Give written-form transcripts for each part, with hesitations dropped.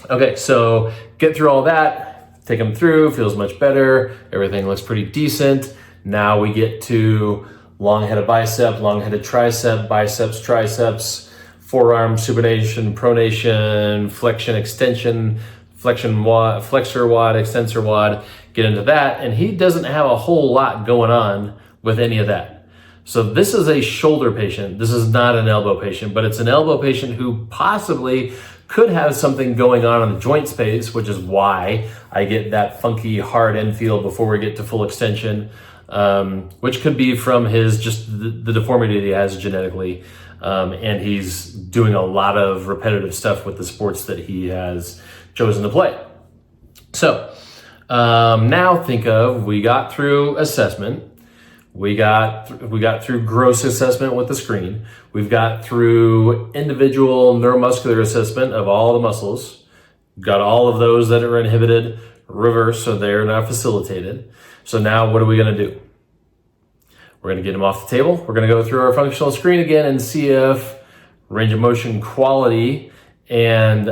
Okay, so get through all that, take him through, feels much better, everything looks pretty decent. Now we get to long-headed bicep, long-headed tricep, biceps, triceps, forearm supination, pronation, flexion, extension, flexion wad, flexor wad, extensor wad, get into that. And he doesn't have a whole lot going on with any of that. So this is a shoulder patient. This is not an elbow patient, but it's an elbow patient who possibly could have something going on in the joint space, which is why I get that funky hard end feel before we get to full extension, which could be from his just the deformity that he has genetically. And he's doing a lot of repetitive stuff with the sports that he has chosen to play. So now think of, we got through assessment. We got through gross assessment with the screen. We've got through individual neuromuscular assessment of all the muscles. Got all of those that are inhibited, reverse, so they're not facilitated. So now what are we gonna do? We're gonna get them off the table. We're gonna go through our functional screen again and see if range of motion quality and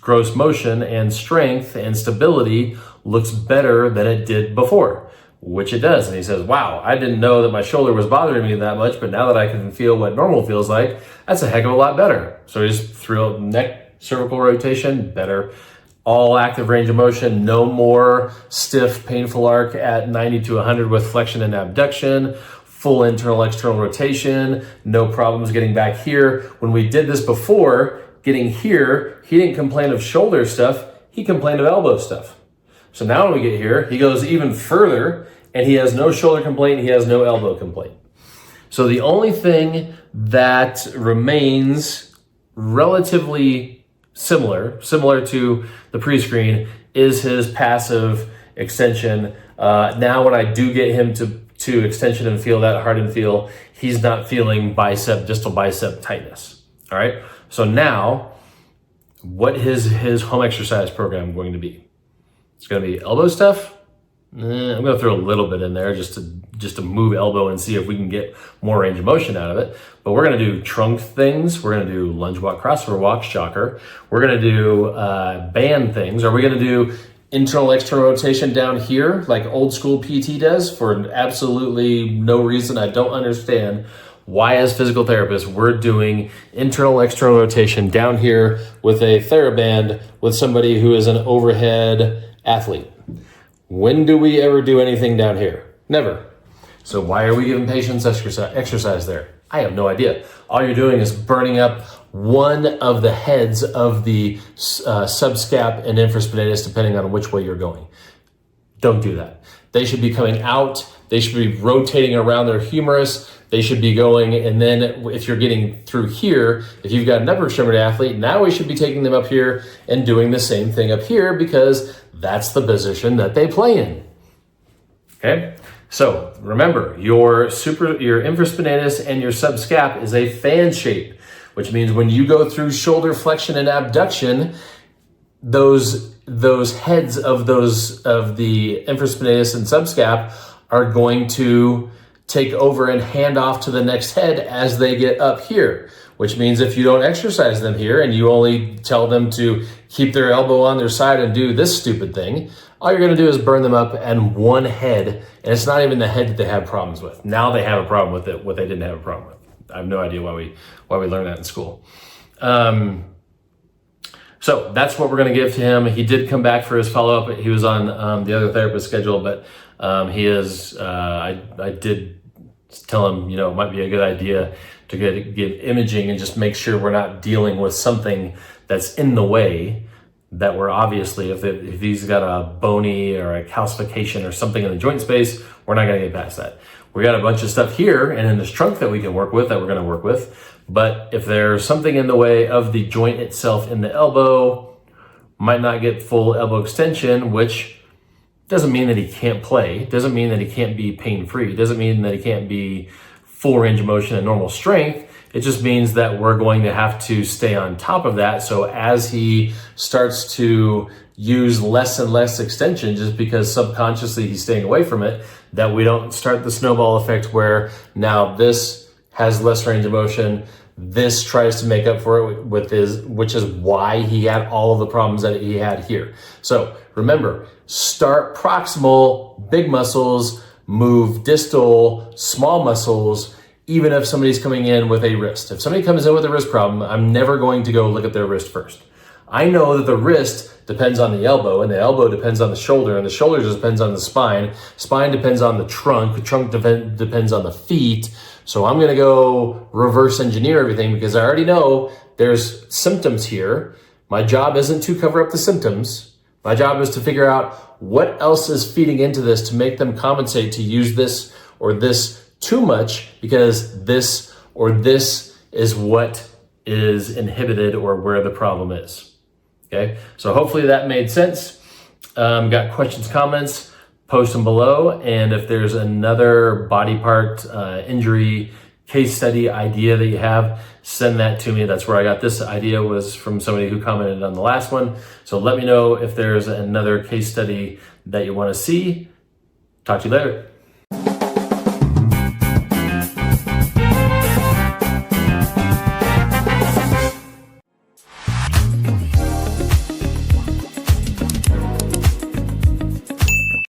gross motion and strength and stability looks better than it did before. Which it does. And he says, wow, I didn't know that my shoulder was bothering me that much, but now that I can feel what normal feels like, that's a heck of a lot better. So he's through neck, cervical rotation, better. All active range of motion, no more stiff, painful arc at 90 to 100 with flexion and abduction, full internal, external rotation, no problems getting back here. When we did this before, getting here, he didn't complain of shoulder stuff, he complained of elbow stuff. So now when we get here, he goes even further and he has no shoulder complaint, he has no elbow complaint. So the only thing that remains relatively similar to the pre-screen is his passive extension. Now when I do get him to extension and feel that hard and feel, he's not feeling distal bicep tightness. All right. So now what is his home exercise program going to be? It's going to be elbow stuff. I'm going to throw a little bit in there just to move elbow and see if we can get more range of motion out of it. But we're going to do trunk things. We're going to do lunge walk, crossover walk, shocker. We're going to do band things. Are we going to do internal, external rotation down here like old school PT does for absolutely no reason? I don't understand why as physical therapists we're doing internal, external rotation down here with a TheraBand with somebody who is an overhead athlete. When do we ever do anything down here? Never. So why are we giving patients exercise there? I have no idea. All you're doing is burning up one of the heads of the subscap and infraspinatus, depending on which way you're going. Don't do that. They should be coming out. They should be rotating around their humerus. They should be going, and then if you're getting through here, if you've got an upper extremity athlete, now we should be taking them up here and doing the same thing up here because that's the position that they play in. Okay? So remember, your infraspinatus and your subscap is a fan shape, which means when you go through shoulder flexion and abduction, those heads of the infraspinatus and subscap are going to take over and hand off to the next head as they get up here, which means if you don't exercise them here and you only tell them to keep their elbow on their side and do this stupid thing, all you're going to do is burn them up and one head, and it's not even the head that they have problems with. Now they have a problem with it, what they didn't have a problem with. I have no idea why we learned that in school. So that's what we're going to give to him. He did come back for his follow-up. He was on the other therapist schedule, but he is, I did tell him, it might be a good idea to get imaging and just make sure we're not dealing with something that's in the way, that we're obviously, if he's got a bony or a calcification or something in the joint space, we're not going to get past that. We got a bunch of stuff here and in this trunk that we can work with, that we're going to work with. But if there's something in the way of the joint itself in the elbow, might not get full elbow extension, which doesn't mean that he can't play, doesn't mean that he can't be pain-free, doesn't mean that he can't be full range of motion and normal strength. It just means that we're going to have to stay on top of that. So as he starts to use less and less extension, just because subconsciously he's staying away from it, that we don't start the snowball effect where now this has less range of motion, this tries to make up for it with which is why he had all of the problems that he had here. So remember, start proximal, big muscles, move distal, small muscles, even if somebody's coming in with a wrist. If somebody comes in with a wrist problem, I'm never going to go look at their wrist first. I know that the wrist depends on the elbow, and the elbow depends on the shoulder, and the shoulder just depends on the spine. Spine depends on the trunk depends on the feet. So I'm gonna go reverse engineer everything because I already know there's symptoms here. My job isn't to cover up the symptoms. My job is to figure out what else is feeding into this to make them compensate to use this or this too much, because this or this is what is inhibited or where the problem is. Okay, so hopefully that made sense. Got questions, comments, post them below. And if there's another body part injury case study idea that you have, send that to me. That's where I got this idea, was from somebody who commented on the last one. So let me know if there's another case study that you want to see. Talk to you later.